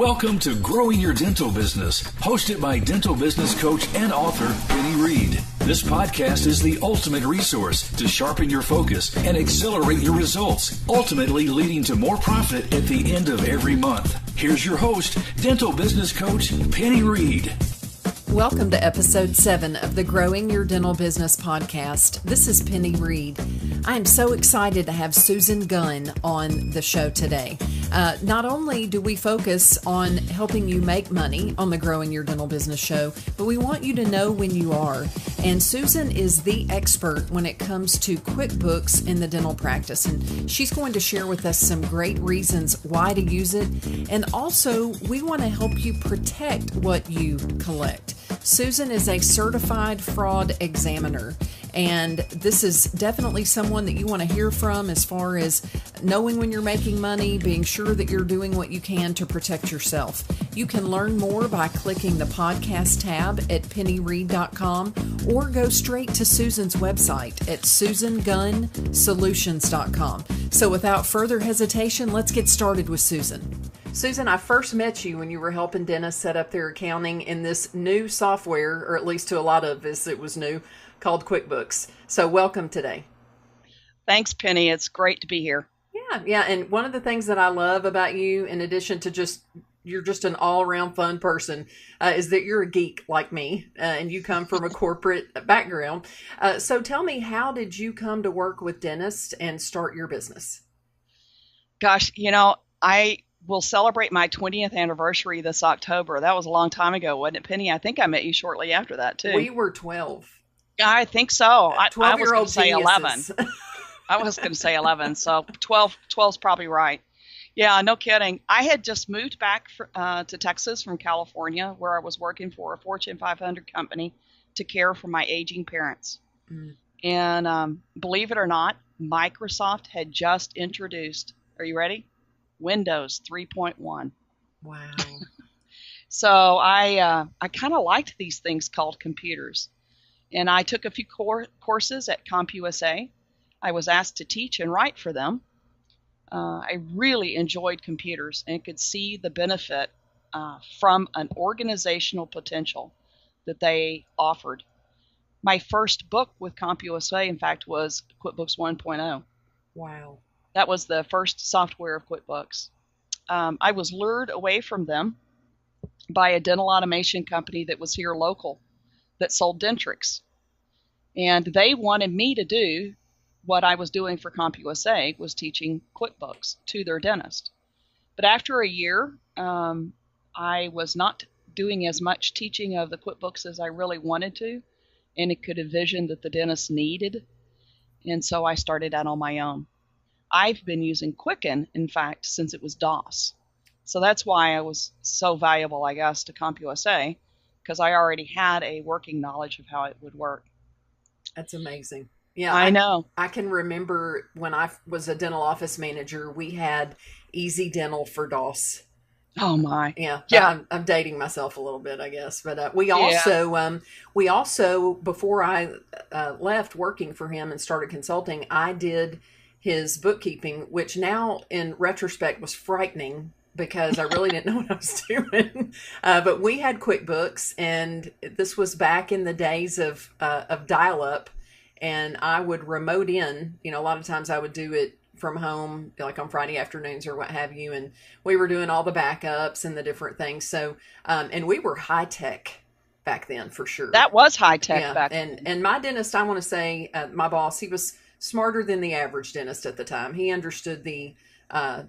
Welcome to Growing Your Dental Business, hosted by dental business coach and author Penny Reed. This podcast is the ultimate resource to sharpen your focus and accelerate your results, ultimately leading to more profit at the end of every month. Here's your host, dental business coach Penny Reed. Welcome to episode 7 of the Growing Your Dental Business podcast. This is Penny Reed. I am so excited to have Susan Gunn on the show today. Not only do we focus on helping you make money on the Growing Your Dental Business show, but we want you to know when you are. And Susan is the expert when it comes to QuickBooks in the dental practice. And she's going to share with us some great reasons why to use it. And also, we want to help you protect what you collect. Susan is a certified fraud examiner, and this is definitely someone that you want to hear from as far as knowing when you're making money, being sure that you're doing what you can to protect yourself. You can learn more by clicking the podcast tab at pennyreed.com or go straight to Susan's website at susangunnsolutions.com. So without further hesitation, let's get started with Susan. Susan, I first met you when you were helping dentists set up their accounting in this new software, or at least to a lot of us it was new, called QuickBooks. So welcome today. Thanks, Penny. It's great to be here. Yeah. And one of the things that I love about you, in addition to you're just an all-around fun person, is that you're a geek like me, and you come from a corporate background. So tell me, how did you come to work with dentists and start your business? Gosh, I will celebrate my 20th anniversary this October. That was a long time ago, wasn't it, Penny? I think I met you shortly after that, too. We were 12. I think so. 12-year-old say 11. I was going to say 11, so 12's probably right. Yeah, no kidding. I had just moved back to Texas from California, where I was working for a Fortune 500 company to care for my aging parents. Mm. And believe it or not, Microsoft had just introduced, are you ready? Windows 3.1. Wow. So I kind of liked these things called computers. And I took a few courses at CompUSA. I was asked to teach and write for them. I really enjoyed computers and could see the benefit from an organizational potential that they offered. My first book with CompUSA, in fact, was QuickBooks 1.0. Wow. That was the first software of QuickBooks. I was lured away from them by a dental automation company that was here local that sold Dentrix. And they wanted me to do what I was doing for CompUSA, was teaching QuickBooks to their dentist. But after a year, I was not doing as much teaching of the QuickBooks as I really wanted to, and it could envision that the dentist needed. And so I started out on my own. I've been using Quicken, in fact, since it was DOS. So that's why I was so valuable, I guess, to CompUSA, because I already had a working knowledge of how it would work. That's amazing. Yeah, I know. I can remember when I was a dental office manager, we had Easy Dental for DOS. Oh my. Yeah. I'm dating myself a little bit, I guess. But we also, before I left working for him and started consulting, I did his bookkeeping, which now in retrospect was frightening because I really didn't know what I was doing. But we had QuickBooks, and this was back in the days of dial-up, and I would remote in. A lot of times I would do it from home, like on Friday afternoons or what have you, and we were doing all the backups and the different things. So, and we were high-tech back then for sure. That was high-tech back then. And my dentist, I want to say, my boss, he was smarter than the average dentist at the time. He understood the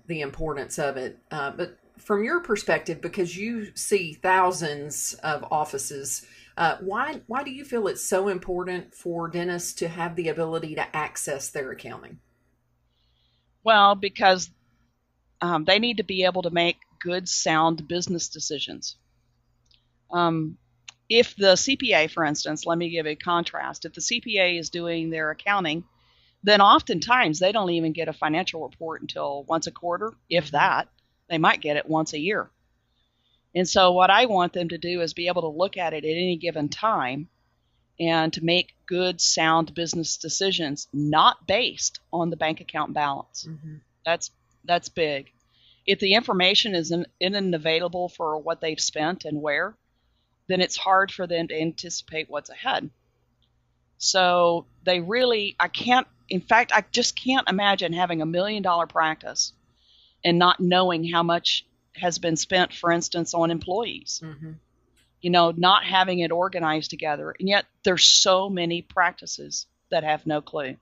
importance of it. But from your perspective, because you see thousands of offices, why do you feel it's so important for dentists to have the ability to access their accounting? Well, because they need to be able to make good, sound business decisions. If the CPA, for instance, let me give a contrast. If the CPA is doing their accounting, then oftentimes they don't even get a financial report until once a quarter, if that. They might get it once a year. And so what I want them to do is be able to look at it at any given time and to make good, sound business decisions, not based on the bank account balance. Mm-hmm. That's big. If the information isn't available for what they've spent and where, then it's hard for them to anticipate what's ahead. So they really, in fact, I just can't imagine having $1 million practice and not knowing how much has been spent, for instance, on employees. Mm-hmm. Not having it organized together. And yet there's so many practices that have no clue.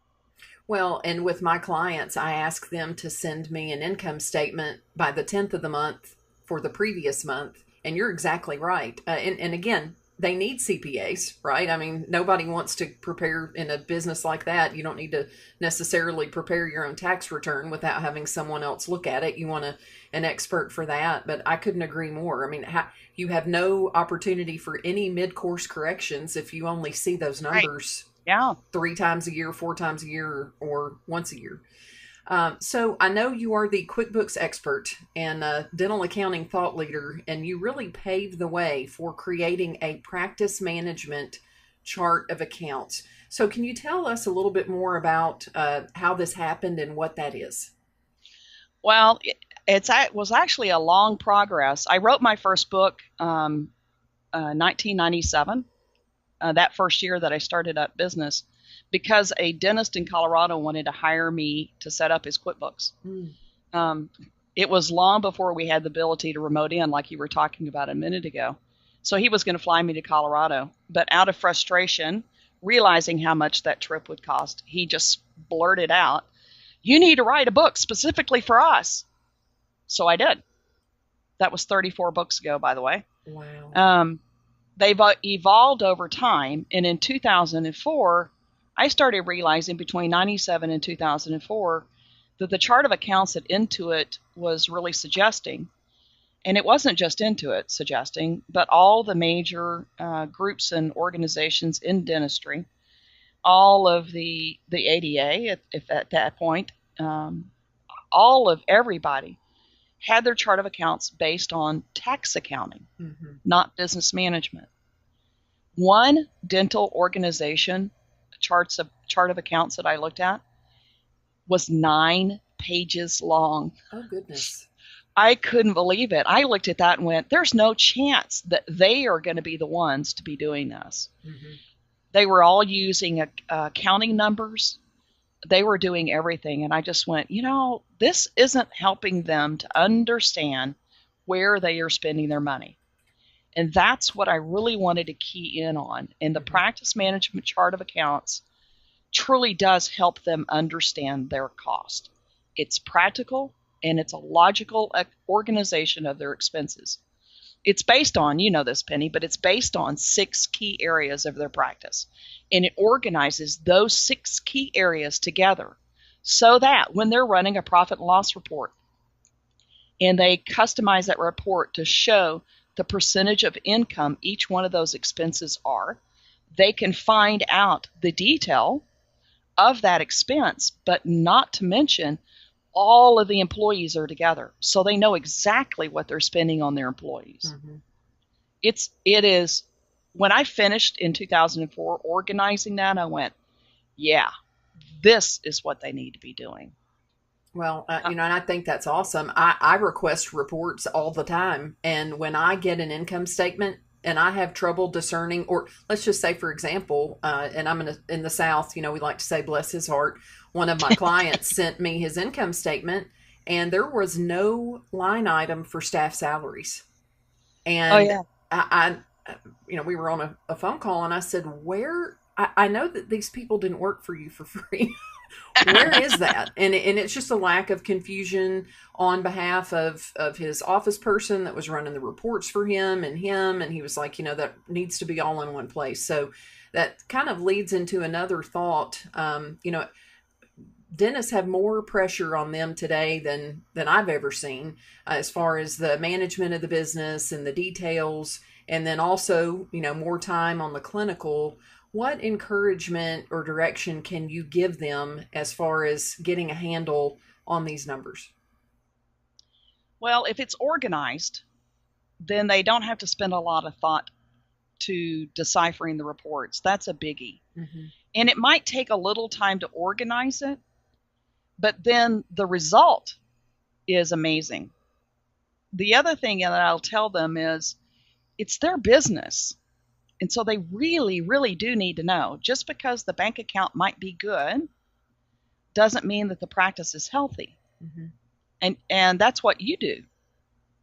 Well, and with my clients, I ask them to send me an income statement by the 10th of the month for the previous month. And you're exactly right. And again, they need CPAs, right? I mean, nobody wants to prepare in a business like that. You don't need to necessarily prepare your own tax return without having someone else look at it. You want an expert for that. But I couldn't agree more. I mean, you have no opportunity for any mid-course corrections if you only see those numbers. Right. Yeah. 3 times a year, 4 times a year, or once a year. So I know you are the QuickBooks expert and dental accounting thought leader, and you really paved the way for creating a practice management chart of accounts. So can you tell us a little bit more about how this happened and what that is? Well, it was actually a long progress. I wrote my first book 1997. That first year that I started up business, because a dentist in Colorado wanted to hire me to set up his QuickBooks. It was long before we had the ability to remote in, like you were talking about a minute ago. So he was going to fly me to Colorado. But out of frustration, realizing how much that trip would cost, he just blurted out, "You need to write a book specifically for us." So I did. That was 34 books ago, by the way. Wow. They've evolved over time, and in 2004, I started realizing between 97 and 2004 that the chart of accounts that Intuit was really suggesting, and it wasn't just Intuit suggesting, but all the major groups and organizations in dentistry, all of the ADA at that point, all of everybody had their chart of accounts based on tax accounting, not business management. One dental organization chart of accounts that I looked at was 9 pages long. Oh, goodness. I couldn't believe it. I looked at that and went, there's no chance that they are going to be the ones to be doing this. They were all using accounting numbers. They were doing everything. And I just went, this isn't helping them to understand where they are spending their money. And that's what I really wanted to key in on. And the practice management chart of accounts truly does help them understand their cost. It's practical and it's a logical organization of their expenses. It's based on, this, Penny, but it's based on 6 key areas of their practice. And it organizes those 6 key areas together so that when they're running a profit and loss report and they customize that report to show the percentage of income each one of those expenses are, they can find out the detail of that expense, but not to mention all of the employees are together, so they know exactly what they're spending on their employees. It is, when I finished in 2004 organizing that, I went, yeah, this is what they need to be doing. Well, and I think that's awesome. I request reports all the time. And when I get an income statement and I have trouble discerning, or let's just say, for example, and I'm in the South, we like to say, bless his heart. One of my clients sent me his income statement and there was no line item for staff salaries. And I we were on a phone call and I said, I know that these people didn't work for you for free. Where is that? And it's just a lack of confusion on behalf of his office person that was running the reports for him. And he was like, that needs to be all in one place. So that kind of leads into another thought. Dentists have more pressure on them today than I've ever seen, as far as the management of the business and the details, and then also, more time on the clinical. What encouragement or direction can you give them as far as getting a handle on these numbers? Well, if it's organized, then they don't have to spend a lot of thought to deciphering the reports. That's a biggie. And it might take a little time to organize it, but then the result is amazing. the other thing that I'll tell them is it's their business. And so they really, really do need to know. Just because the bank account might be good doesn't mean that the practice is healthy. Mm-hmm. And that's what you do.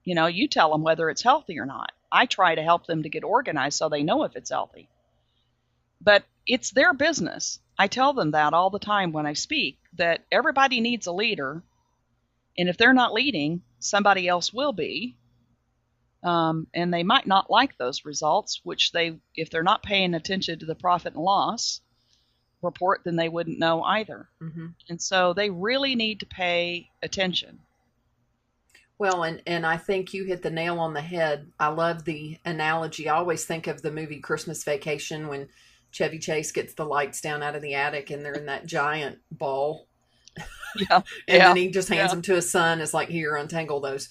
You know, you tell them whether it's healthy or not. I try to help them to get organized so they know if it's healthy. But it's their business. I tell them that all the time when I speak, that everybody needs a leader. And if they're not leading, somebody else will be. And they might not like those results, which if they're not paying attention to the profit and loss report, then they wouldn't know either. Mm-hmm. And so they really need to pay attention. Well, and I think you hit the nail on the head. I love the analogy. I always think of the movie Christmas Vacation when Chevy Chase gets the lights down out of the attic and they're in that giant ball. Yeah. And then he just hands them to his son. It's like, here, untangle those.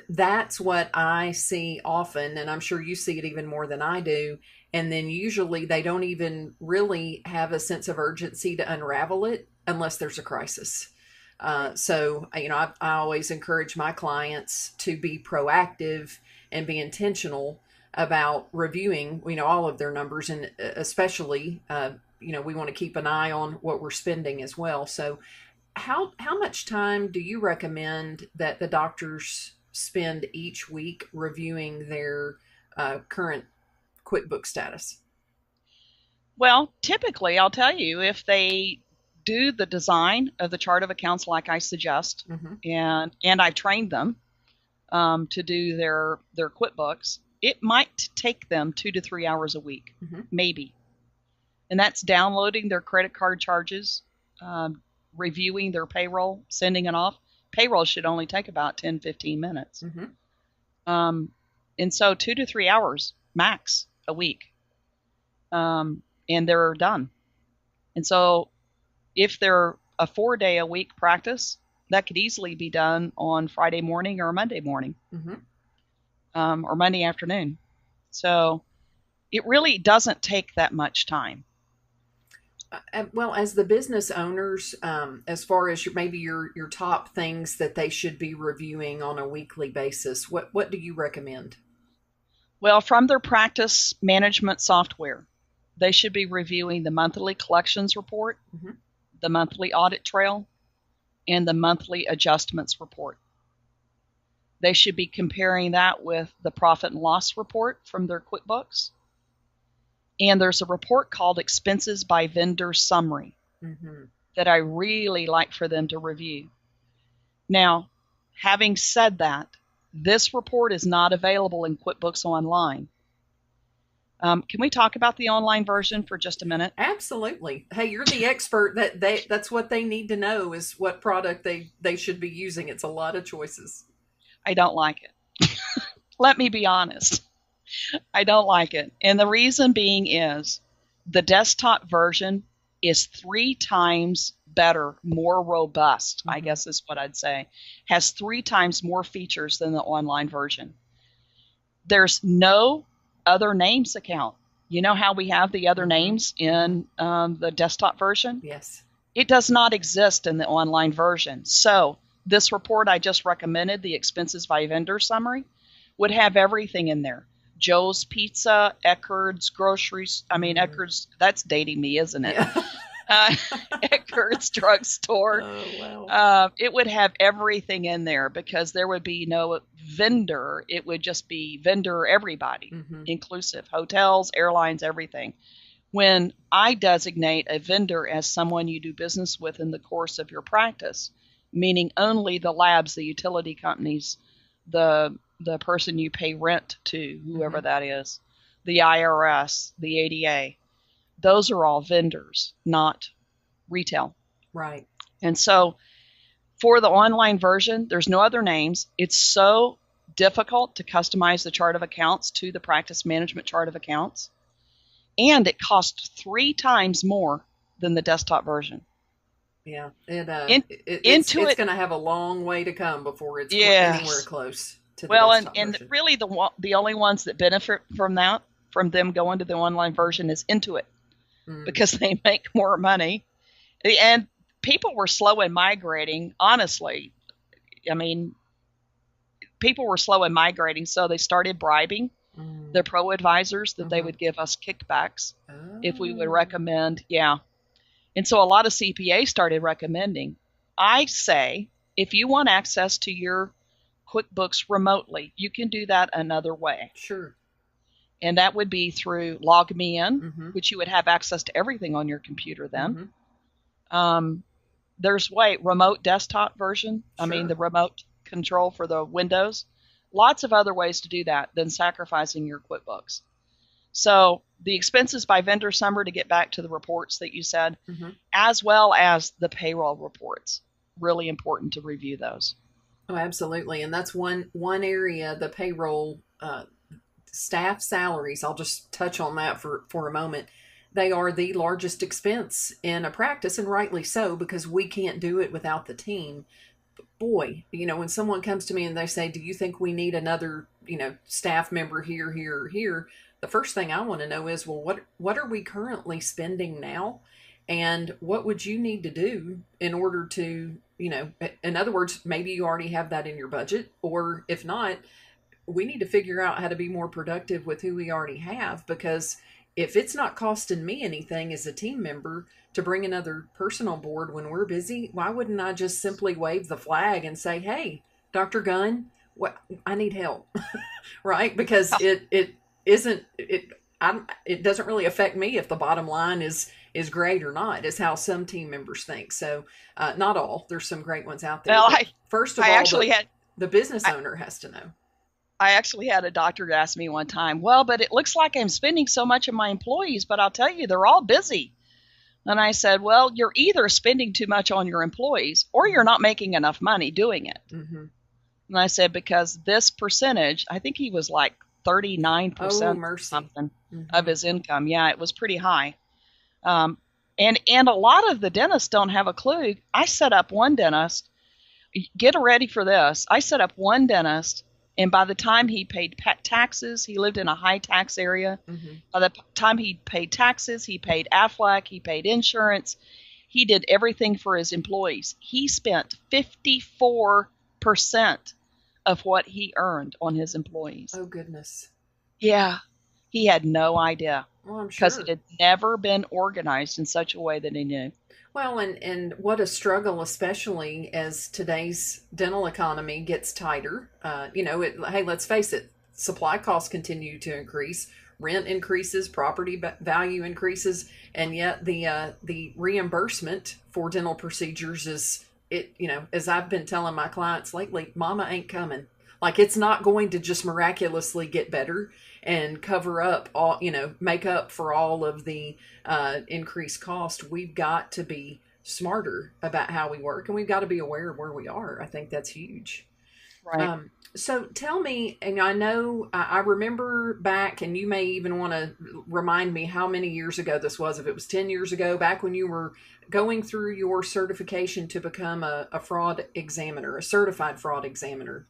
That's what I see often, and I'm sure you see it even more than I do. And then usually they don't even really have a sense of urgency to unravel it unless there's a crisis. So, you know, I always encourage my clients to be proactive and be intentional about reviewing, you know, all of their numbers, and especially, you know, we want to keep an eye on what we're spending as well. So how much time do you recommend that the doctors spend each week reviewing their current QuickBooks status? Well, typically, I'll tell you, if they do the design of the chart of accounts like I suggest, mm-hmm. and I've trained them to do their QuickBooks, it might take them 2 to 3 hours a week, mm-hmm. maybe. And that's downloading their credit card charges, reviewing their payroll, sending it off. Payroll should only take about 10, 15 minutes. Mm-hmm. And so 2 to 3 hours max a week. And they're done. And so if they're a 4-day-a-week practice, that could easily be done on Friday morning or Monday morning, mm-hmm. Or Monday afternoon. So it really doesn't take that much time. Well, as the business owners, as far as maybe your top things that they should be reviewing on a weekly basis, what do you recommend? Well, from their practice management software, they should be reviewing the monthly collections report, mm-hmm. the monthly audit trail, and the monthly adjustments report. They should be comparing that with the profit and loss report from their QuickBooks. And there's a report called Expenses by Vendor Summary, mm-hmm. that I really like for them to review. Now, having said that, this report is not available in QuickBooks Online. Can we talk about the online version for just a minute? Absolutely. Hey, you're the expert. That's what they need to know, is what product they should be using. It's a lot of choices. I don't like it. Let me be honest. I don't like it. And the reason being is the desktop version is 3 times better, more robust, mm-hmm. I guess is what I'd say. Has 3 times more features than the online version. There's no other names account. You know how we have the other names in the desktop version? Yes. It does not exist in the online version. So this report I just recommended, the Expenses by Vendor Summary, would have everything in there. Joe's Pizza, Eckerd's Groceries. I mean, Eckerd's, that's dating me, isn't it? Yeah. Eckerd's Drugstore. Oh, wow. It would have everything in there because there would be no vendor. It would just be vendor everybody, mm-hmm. inclusive. Hotels, airlines, everything. When I designate a vendor as someone you do business with in the course of your practice, meaning only the labs, the utility companies, the person you pay rent to, whoever mm-hmm. that is, the IRS, the ADA, those are all vendors, not retail. Right. And so for the online version, there's no other names. It's so difficult to customize the chart of accounts to the practice management chart of accounts. And it costs 3 times more than the desktop version. Yeah. It's going to have a long way to come before it's anywhere close. Well, and really the only ones that benefit from that, from them going to the online version, is Intuit, because they make more money. And people were slow in migrating, honestly. I mean, people were slow in migrating, so they started bribing the pro advisors that they would give us kickbacks if we would recommend. Yeah. And so a lot of CPAs started recommending. I say, if you want access to your QuickBooks remotely, you can do that another way. Sure. And that would be through Log Me In, which you would have access to everything on your computer then. There's remote desktop version. I mean, the remote control for the Windows. Lots of other ways to do that than sacrificing your QuickBooks. So the expenses by vendor summary, to get back to the reports that you said, as well as the payroll reports. Really important to review those. Oh, absolutely. And that's one area, the payroll staff salaries. I'll just touch on that for a moment. They are the largest expense in a practice, and rightly so, because we can't do it without the team. But boy, when someone comes to me and they say, do you think we need another, staff member here, here, or here? The first thing I want to know is, well, what are we currently spending now? And what would you need to do in order to, in other words, maybe you already have that in your budget, or if not, we need to figure out how to be more productive with who we already have, because if it's not costing me anything as a team member to bring another person on board when we're busy, why wouldn't I just simply wave the flag and say, hey, Dr. Gunn, I need help, right? Because it doesn't really affect me if the bottom line is great or not, is how some team members think. So not all. There's some great ones out there. Well, first of all, the business owner has to know. I actually had a doctor ask me one time, well, but it looks like I'm spending so much on my employees, but I'll tell you, they're all busy. And I said, well, you're either spending too much on your employees or you're not making enough money doing it. And I said, because this percentage, I think he was like 39% or something of his income. Yeah, it was pretty high. And a lot of the dentists don't have a clue. I set up one dentist. Get ready for this. I set up one dentist, and by the time he paid taxes, he lived in a high tax area. By the time he paid taxes, he paid Aflac, he paid insurance. He did everything for his employees. He spent 54% of what he earned on his employees. Oh, goodness. Yeah. He had no idea. Well, I'm sure. Because it had never been organized in such a way that he knew. Well, and what a struggle, especially as today's dental economy gets tighter. Hey, let's face it, supply costs continue to increase, rent increases, property value increases, and yet the reimbursement for dental procedures is, as I've been telling my clients lately, mama ain't coming. Like, it's not going to just miraculously get better and cover up all, make up for all of the increased cost. We've got to be smarter about how we work, and we've got to be aware of where we are. I think that's huge. Right. So tell me, and I know I remember back, and you may even want to remind me how many years ago this was, if it was 10 years ago, back when you were going through your certification to become a fraud examiner, a certified fraud examiner.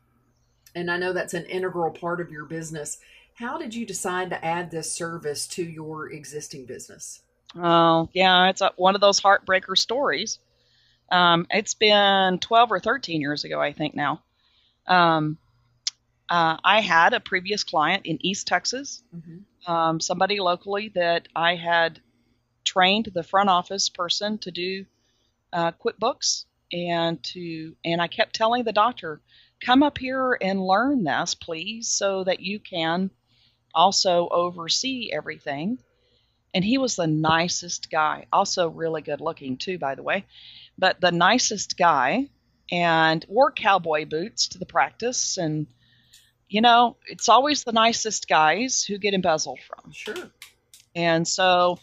And I know that's an integral part of your business. How did you decide to add this service to your existing business? Oh, yeah, it's one of those heartbreaker stories. It's been 12 or 13 years ago, I think now. I had a previous client in East Texas, somebody locally that I had trained the front office person to do QuickBooks, and I kept telling the doctor, come up here and learn this, please, so that you can also oversee everything. And he was the nicest guy, also really good looking too, by the way, but the nicest guy, and wore cowboy boots to the practice. And, it's always the nicest guys who get embezzled from. Sure. And so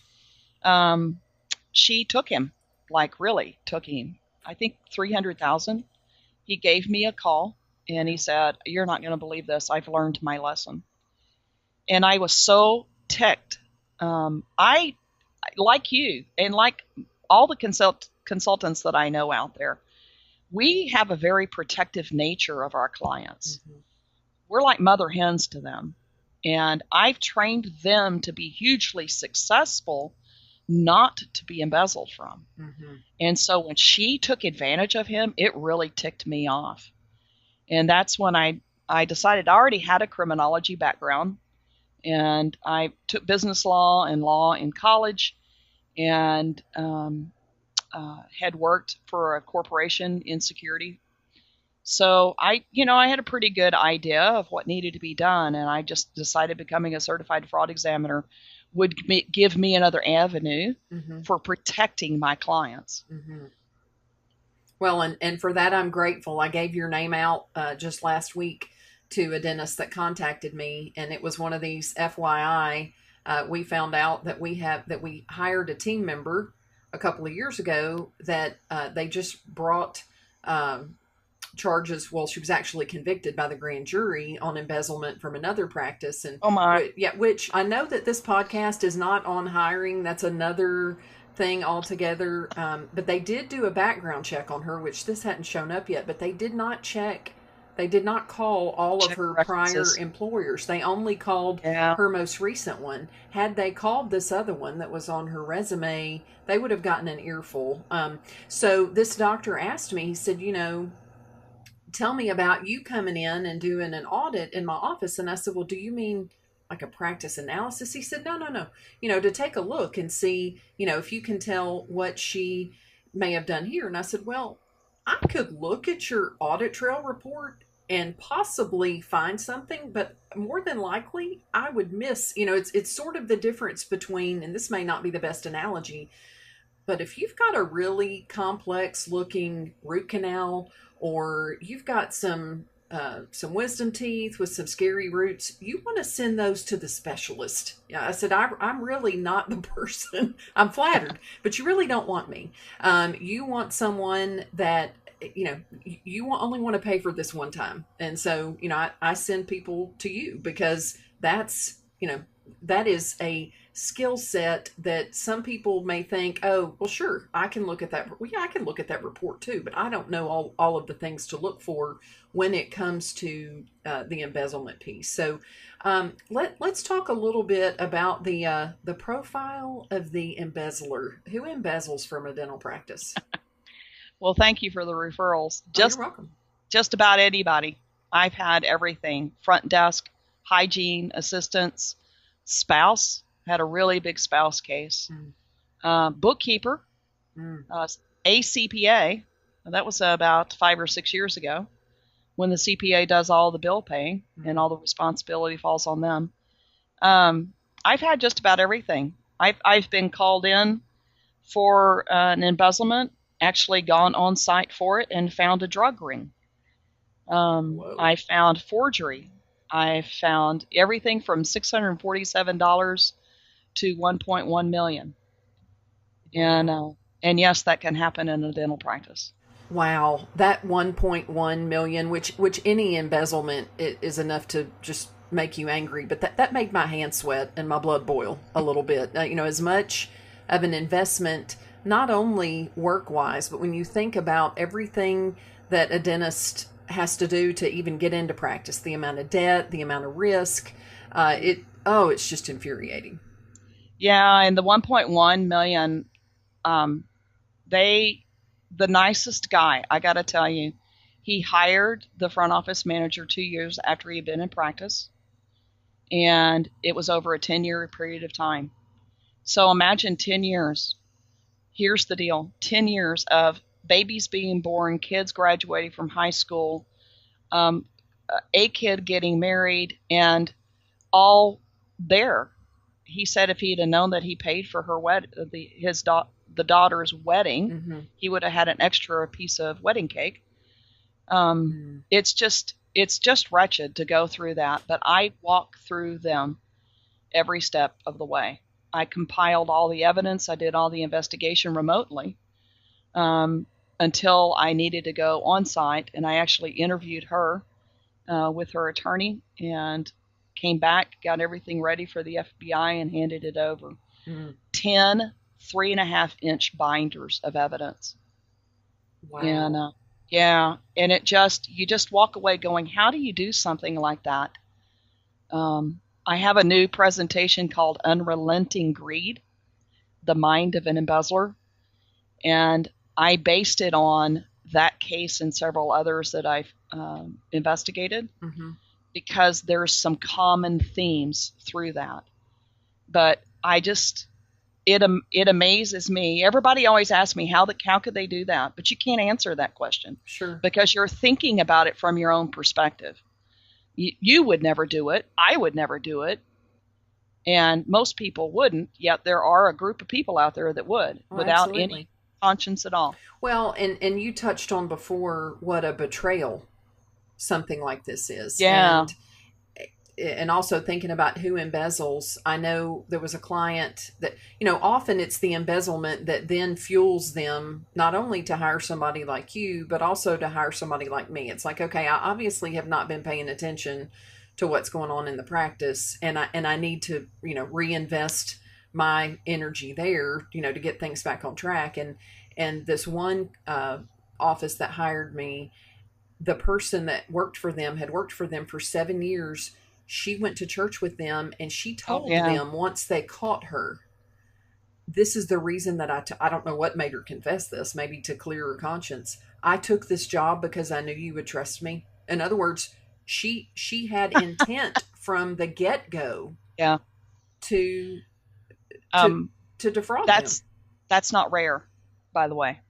she took him, really took him, I think $300,000. He gave me a call. And he said, you're not going to believe this. I've learned my lesson. And I was so ticked. I, like you, and like all the consultants that I know out there, we have a very protective nature of our clients. We're like mother hens to them. And I've trained them to be hugely successful, not to be embezzled from. And so when she took advantage of him, it really ticked me off. And that's when I I decided I already had a criminology background, and I took business law and law in college, and had worked for a corporation in security. So I had a pretty good idea of what needed to be done, and I just decided becoming a certified fraud examiner would give me another avenue for protecting my clients. Well, and for that, I'm grateful. I gave your name out just last week to a dentist that contacted me, and it was one of these FYI. We found out that we hired a team member a couple of years ago that they just brought charges. Well, she was actually convicted by the grand jury on embezzlement from another practice. And oh my, yeah, which I know that this podcast is not on hiring. That's another thing altogether. But they did do a background check on her, which this hadn't shown up yet, but they did not check. They did not call all of her prior employers. They only called her most recent one. Had they called this other one that was on her resume, they would have gotten an earful. So this doctor asked me, he said, tell me about you coming in and doing an audit in my office. And I said, well, do you mean like a practice analysis? He said, no. To take a look and see, if you can tell what she may have done here. And I said, well, I could look at your audit trail report and possibly find something, but more than likely I would miss, it's sort of the difference between, and this may not be the best analogy, but if you've got a really complex looking root canal, or you've got some wisdom teeth with some scary roots, you want to send those to the specialist. Yeah, I said, I'm really not the person. I'm flattered, but you really don't want me. You want someone that, you only want to pay for this one time. And so, I send people to you because that's, that is a skill set that some people may think, oh, well, sure, I can look at that. Well, yeah, I can look at that report too, but I don't know all of the things to look for when it comes to the embezzlement piece. So let's talk a little bit about the profile of the embezzler. Who embezzles from a dental practice? Well, thank you for the referrals. You're welcome. Just about anybody. I've had everything: front desk, hygiene assistants, spouse. Had a really big spouse case. Bookkeeper, a CPA. That was about 5 or 6 years ago, when the CPA does all the bill paying and all the responsibility falls on them. I've had just about everything. I've been called in for an embezzlement, actually gone on site for it and found a drug ring. I found forgery. I found everything from $647 to $1.1 million. And yes, that can happen in a dental practice. Wow, that 1.1 million, which any embezzlement is enough to just make you angry, but that made my hands sweat and my blood boil a little bit. As much of an investment, not only work-wise, but when you think about everything that a dentist has to do to even get into practice, the amount of debt, the amount of risk, it's just infuriating. Yeah, and the 1.1 million, the nicest guy, I got to tell you, he hired the front office manager 2 years after he'd been in practice, and it was over a 10-year period of time. So imagine 10 years. Here's the deal: 10 years of babies being born, kids graduating from high school, a kid getting married, and all there. He said if he'd have known that he paid for her the daughter's wedding, he would have had an extra piece of wedding cake. It's just wretched to go through that, but I walk through them every step of the way. I compiled all the evidence. I did all the investigation remotely until I needed to go on site, and I actually interviewed her with her attorney and came back, got everything ready for the FBI, and handed it over. 10 3.5-inch binders of evidence. Wow. And and you just walk away going, how do you do something like that? I have a new presentation called Unrelenting Greed, the Mind of an Embezzler, and I based it on that case and several others that I've investigated, because there's some common themes through that. But it amazes me. Everybody always asks me how could they do that, but you can't answer that question. Sure. Because you're thinking about it from your own perspective. You would never do it. I would never do it. And most people wouldn't, yet there are a group of people out there that would, without any conscience at all. Well, and you touched on before what a betrayal something like this is. Yeah. And also thinking about who embezzles. I know there was a client that, often it's the embezzlement that then fuels them not only to hire somebody like you, but also to hire somebody like me. It's like, okay, I obviously have not been paying attention to what's going on in the practice, and I need to, reinvest my energy there, to get things back on track. And this one office that hired me, the person that worked for them had worked for them for 7 years. She went to church with them, and she told them once they caught her, this is the reason that I don't know what made her confess this, maybe to clear her conscience. I took this job because I knew you would trust me. In other words, she had intent from the get-go to defraud them. That's not rare, by the way.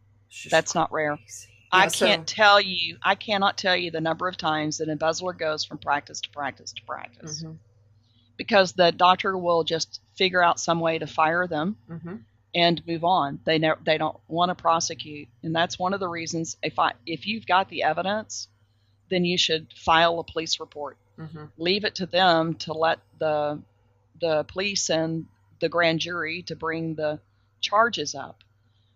That's not rare. Crazy. I cannot tell you the number of times that an embezzler goes from practice to practice to practice, because the doctor will just figure out some way to fire them and move on. They don't want to prosecute, and that's one of the reasons. If you've got the evidence, then you should file a police report. Leave it to them to let the police and the grand jury to bring the charges up.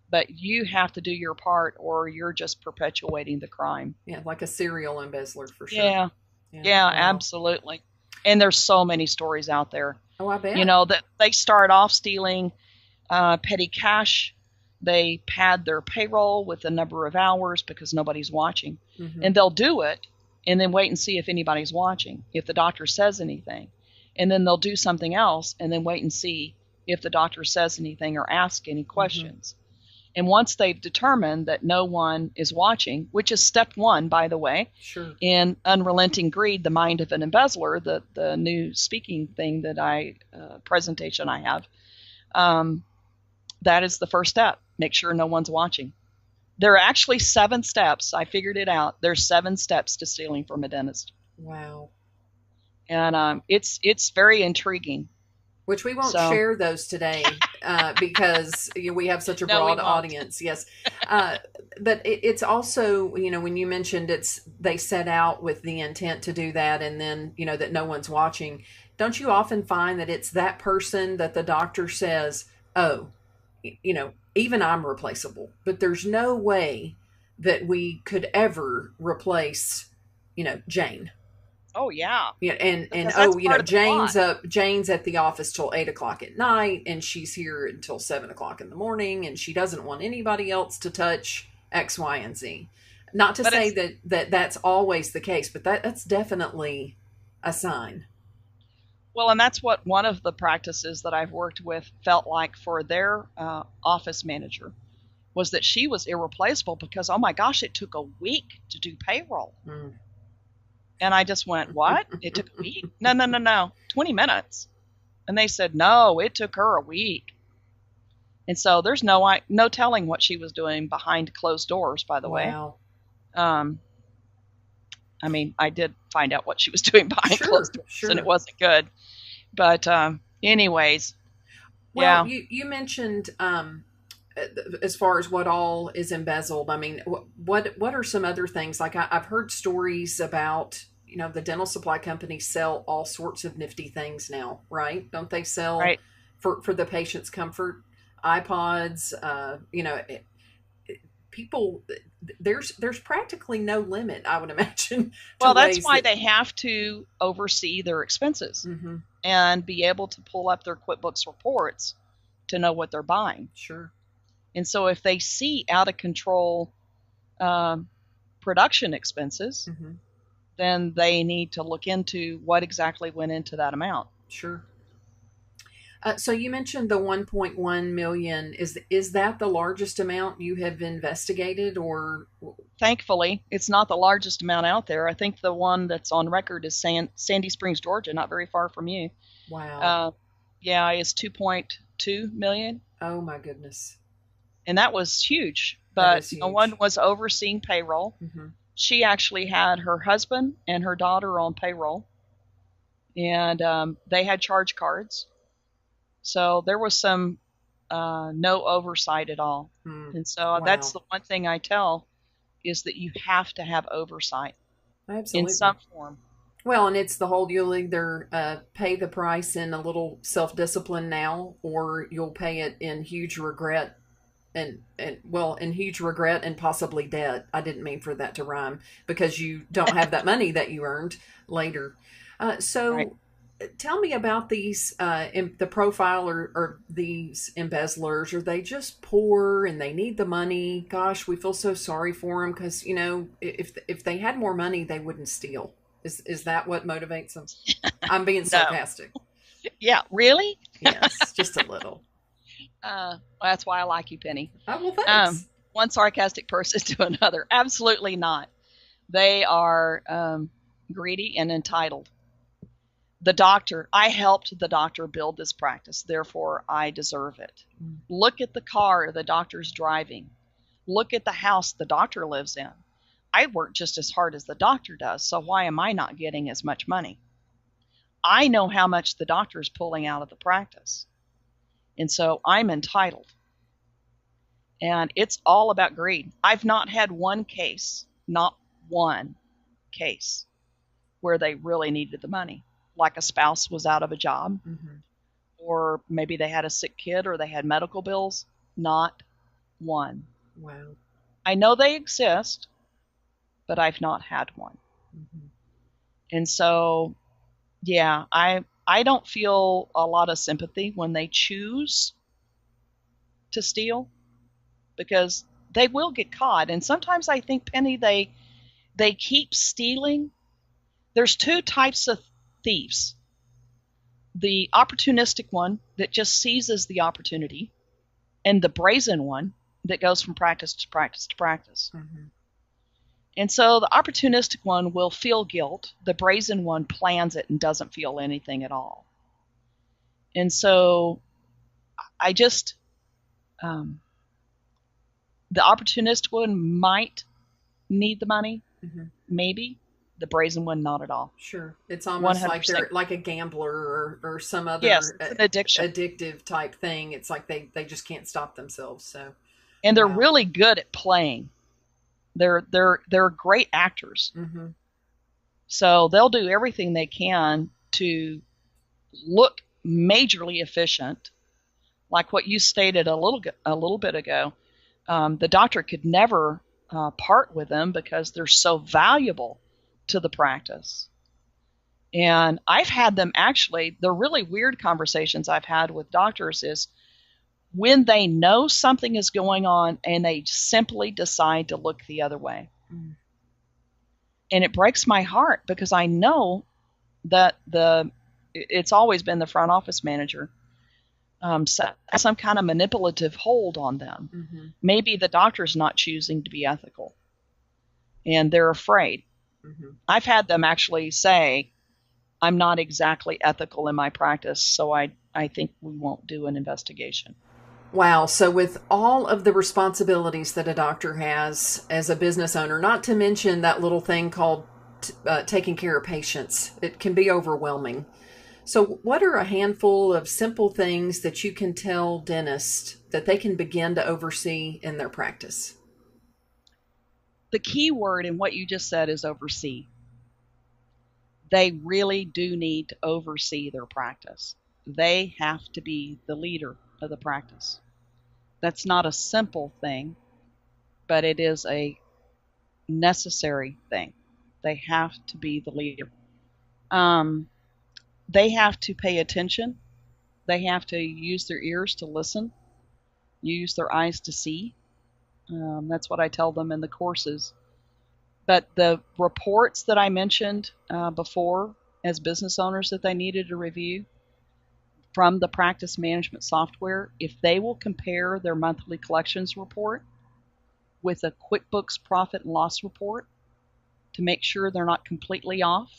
But you have to do your part, or you're just perpetuating the crime. Yeah, like a serial embezzler for sure. Yeah, wow. Absolutely. And there's so many stories out there. Oh, I bet. That they start off stealing petty cash. They pad their payroll with a number of hours because nobody's watching. And they'll do it and then wait and see if anybody's watching, if the doctor says anything. And then they'll do something else and then wait and see if the doctor says anything or ask any questions. And once they've determined that no one is watching, which is step one, by the way, in Unrelenting Greed, the Mind of an Embezzler, the new speaking thing that presentation I have, that is the first step. Make sure no one's watching. There are actually 7 steps. I figured it out. There's 7 steps to stealing from a dentist. Wow. And it's very intriguing. Which we won't share those today because we have such a broad audience. Yes. But it's also, when you mentioned they set out with the intent to do that, and then, that no one's watching. Don't you often find that it's that person that the doctor says, oh, even I'm replaceable, but there's no way that we could ever replace, Jane. Oh yeah. Yeah, and Jane's at the office till 8:00 at night, and she's here until 7:00 in the morning, and she doesn't want anybody else to touch X, Y, and Z. Not to say that's always the case, but that's definitely a sign. Well, and that's what one of the practices that I've worked with felt like for their office manager, was that she was irreplaceable because, oh my gosh, it took a week to do payroll. And I just went, what? It took a week? No. 20 minutes. And they said, no, it took her a week. And so there's no telling what she was doing behind closed doors, by the way. I mean, I did find out what she was doing behind closed doors, and it wasn't good. But anyways, well, you mentioned as far as what all is embezzled. I mean, what are some other things? Like I've heard stories about, the dental supply companies sell all sorts of nifty things now, right? Don't they sell for the patient's comfort, iPods, people, there's practically no limit, I would imagine. Well, that's why they have to oversee their expenses and be able to pull up their Quickbooks reports to know what they're buying. Sure. And so if they see out of control production expenses, then they need to look into what exactly went into that amount. Sure. So you mentioned the 1.1 million. Is that the largest amount you have investigated, or? Thankfully, it's not the largest amount out there. I think the one that's on record is Sandy Springs, Georgia, not very far from you. Wow. Yeah, it's 2.2 million. Oh my goodness. And that was huge, That but is no huge. one was overseeing payroll. Mm-hmm. She actually had her husband and her daughter on payroll, and they had charge cards. So there was some no oversight at all. And so that's the one thing I tell is that you have to have oversight Absolutely. in some form. Well, and it's the whole, you'll either pay the price in a little self-discipline now, or you'll pay it in huge regret and huge regret and possibly debt. I didn't mean for that to rhyme, because you don't have that money that you earned later. So Right. Tell me about these, the profile or these embezzlers. Are they just poor and they need the money? Gosh, we feel so sorry for them, because, if they had more money, they wouldn't steal. Is that what motivates them? I'm being sarcastic. Yeah, really? Yes, just a little. Well, that's why I like you, Penny. Oh, well, thanks. One sarcastic person to another. Absolutely not. They are greedy and entitled. The doctor, I helped the doctor build this practice, therefore I deserve it. Look at the car the doctor's driving. Look at the house the doctor lives in. I work just as hard as the doctor does, so why am I not getting as much money? I know how much the doctor is pulling out of the practice, and so I'm entitled. And it's all about greed. I've not had one case, not one case, where they really needed the money. Like a spouse was out of a job, or maybe they had a sick kid, or they had medical bills. Not one. Wow. I know they exist, but I've not had one. And so, yeah, I don't feel a lot of sympathy when they choose to steal, because they will get caught. And sometimes I think, Penny, they keep stealing. There's two types of thieves. The opportunistic one that just seizes the opportunity, and the brazen one that goes from practice to practice to practice. And so the opportunistic one will feel guilt. The brazen one plans it and doesn't feel anything at all. And so I just, the opportunistic one might need the money, maybe. The brazen one, not at all. Sure. It's almost 100%. like they're like a gambler or some other Yes, it's an addiction. Addictive type thing. It's like they just can't stop themselves. So, and they're really good at playing. They're great actors. So they'll do everything they can to look majorly efficient. Like what you stated a little bit ago, the doctor could never part with them because they're so valuable to the practice. And I've had them actually, the really weird conversations I've had with doctors is when they know something is going on and they simply decide to look the other way. And it breaks my heart, because I know that it's always been the front office manager some kind of manipulative hold on them. Maybe the doctor's not choosing to be ethical, and they're afraid. I've had them actually say, I'm not exactly ethical in my practice, so I think we won't do an investigation. Wow. So with all of the responsibilities that a doctor has as a business owner, not to mention that little thing called taking care of patients, it can be overwhelming. So what are a handful of simple things that you can tell dentists that they can begin to oversee in their practice? The key word in what you just said is oversee. They really do need to oversee their practice. They have to be the leader of the practice. That's not a simple thing, but it is a necessary thing. They have to be the leader. They have to pay attention. They have to use their ears to listen, use their eyes to see. That's what I tell them in the courses. But the reports that I mentioned before as business owners that they needed to review, from the practice management software, if they will compare their monthly collections report with a QuickBooks profit and loss report to make sure they're not completely off.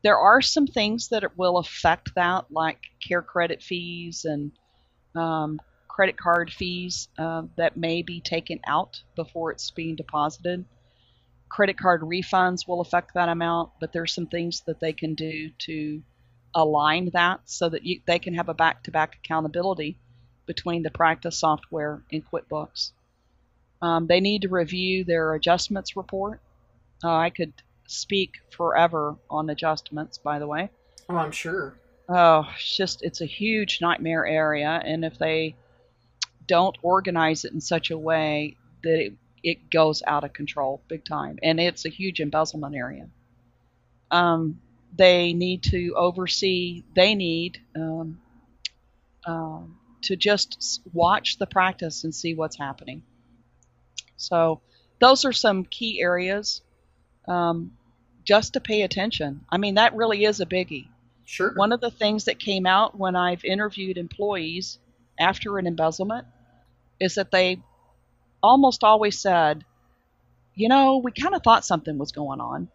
There are some things that will affect that, like care credit fees and credit card fees that may be taken out before it's being deposited. Credit card refunds will affect that amount, but there's some things that they can do to align that so that they can have a back-to-back accountability between the practice software and QuickBooks. They need to review their adjustments report. I could speak forever on adjustments, by the way. Oh, I'm sure. Oh, it's a huge nightmare area, and if they don't organize it in such a way that it goes out of control big time, and it's a huge embezzlement area. They need to oversee, to just watch the practice and see what's happening. So those are some key areas just to pay attention. I mean, that really is a biggie. Sure. One of the things that came out when I've interviewed employees after an embezzlement is that they almost always said, we kind of thought something was going on.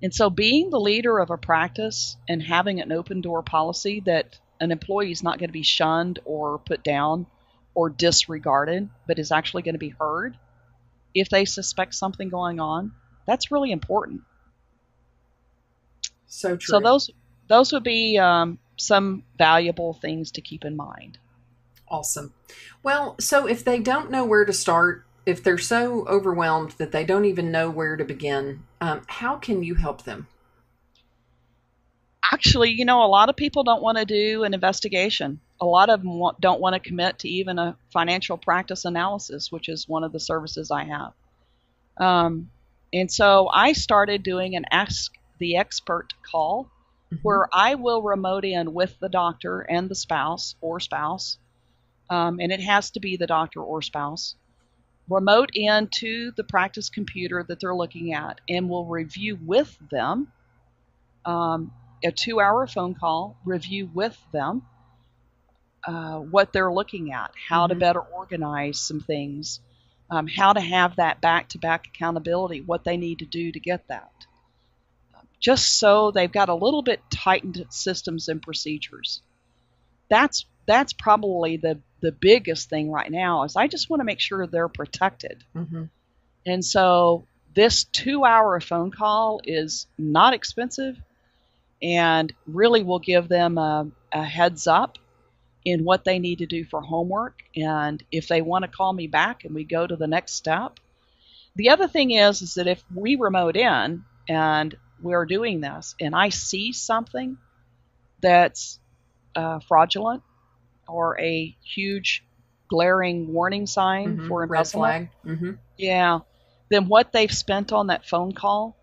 And so being the leader of a practice and having an open door policy that an employee is not going to be shunned or put down or disregarded, but is actually going to be heard if they suspect something going on, that's really important. So true. So those would be some valuable things to keep in mind. Awesome. Well, so if they don't know where to start, if they're so overwhelmed that they don't even know where to begin, how can you help them? Actually, a lot of people don't want to do an investigation. A lot of them don't want to commit to even a financial practice analysis, which is one of the services I have. And so I started doing an Ask the Expert call, where I will remote in with the doctor and the spouse, and it has to be the doctor or spouse, remote into the practice computer that they're looking at, and will review with them a 2-hour phone call, review with them what they're looking at, how to better organize some things, how to have that back-to-back accountability, what they need to do to get that. Just so they've got a little bit tightened systems and procedures. That's probably the biggest thing right now is I just want to make sure they're protected. And so this 2-hour phone call is not expensive and really will give them a heads up in what they need to do for homework. And if they want to call me back and we go to the next step. The other thing is that if we remote in and we're doing this and I see something that's fraudulent or a huge glaring warning sign for embezzlement, red flag. Yeah, then what they've spent on that phone call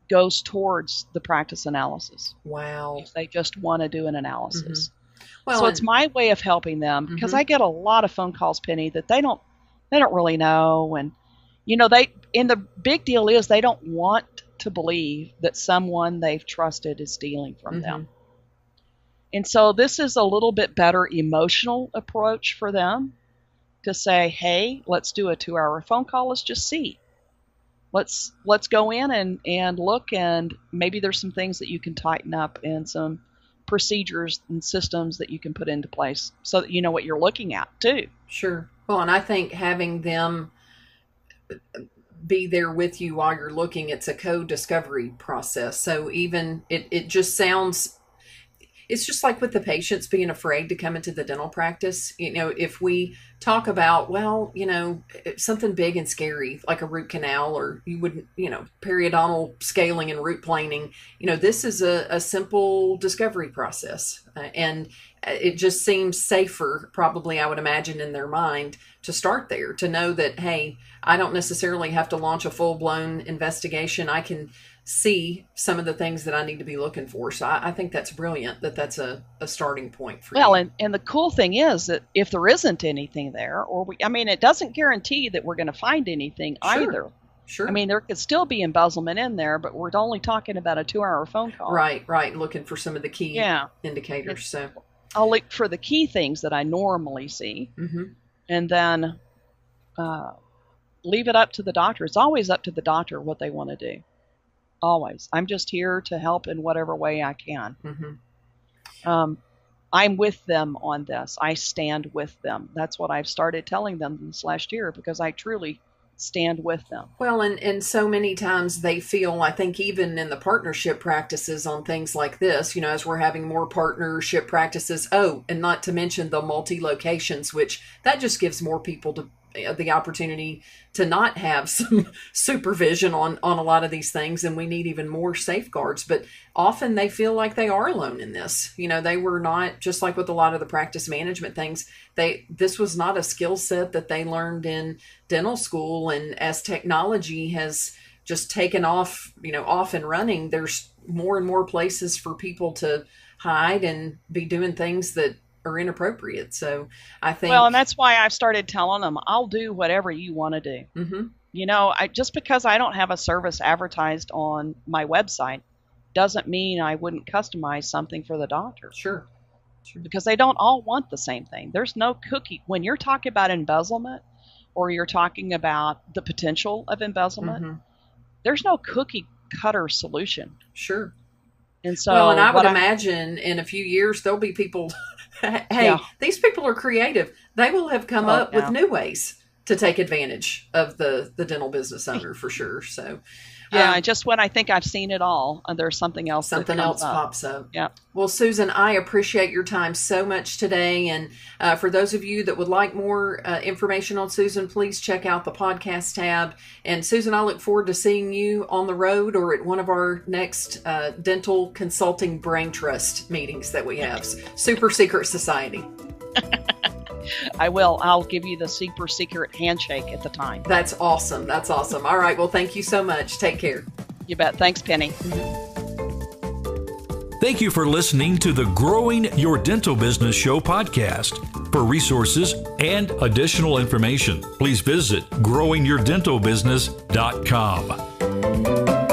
goes towards the practice analysis. Wow. If they just want to do an analysis. Well, so it's my way of helping them because I get a lot of phone calls, Penny, that they don't really know. And, the big deal is they don't want to believe that someone they've trusted is stealing from them. And so this is a little bit better emotional approach for them to say, hey, let's do a 2-hour phone call. Let's just see. Let's go in and look, and maybe there's some things that you can tighten up and some procedures and systems that you can put into place so that you know what you're looking at too. Sure. Well, and I think having them be there with you while you're looking, it's a co-discovery process. So even it just sounds, it's just like with the patients being afraid to come into the dental practice. If we talk about, something big and scary, like a root canal, or you wouldn't, periodontal scaling and root planing, this is a simple discovery process. And it just seems safer, probably, I would imagine, in their mind to start there, to know that, hey, I don't necessarily have to launch a full-blown investigation. I can see some of the things that I need to be looking for. So I think that's brilliant that that's a starting point for you. Well, and the cool thing is that if there isn't anything there, it doesn't guarantee that we're going to find anything either. Sure. I mean, there could still be embezzlement in there, but we're only talking about a 2-hour phone call. Right. Looking for some of the key indicators. So I'll look for the key things that I normally see, and then leave it up to the doctor. It's always up to the doctor what they want to do. Always. I'm just here to help in whatever way I can. I'm with them on this. I stand with them. That's what I've started telling them this last year, because I truly stand with them. Well, and so many times they feel, I think even in the partnership practices on things like this, you know, as we're having more partnership practices, and not to mention the multi-locations, which that just gives more people the opportunity to not have some supervision on a lot of these things, and we need even more safeguards. But often they feel like they are alone in this. You know, they were not, just like with a lot of the practice management things, this was not a skill set that they learned in dental school. And as technology has just taken off, you know, off and running, there's more and more places for people to hide and be doing things that are inappropriate. So I think, well, and that's why I've started telling them, I'll do whatever you want to do. You know, just because I don't have a service advertised on my website doesn't mean I wouldn't customize something for the doctor. Sure. Because they don't all want the same thing. There's no cookie. When you're talking about embezzlement, or you're talking about the potential of embezzlement, there's no cookie cutter solution. Sure. And so, well, and I would imagine in a few years there'll be people. Hey, these people are creative. They will have come up with new ways to take advantage of the dental business owner, for sure. So, just when I think I've seen it all, there's something else. Pops up. Yeah. Well, Susan, I appreciate your time so much today. And for those of you that would like more information on Susan, please check out the podcast tab. And Susan, I look forward to seeing you on the road or at one of our next dental consulting brain trust meetings that we have. Super Secret Society. I will. I'll give you the super secret handshake at the time. That's awesome. All right. Well, thank you so much. Take care. You bet. Thanks, Penny. Thank you for listening to the Growing Your Dental Business Show podcast. For resources and additional information, please visit growingyourdentalbusiness.com.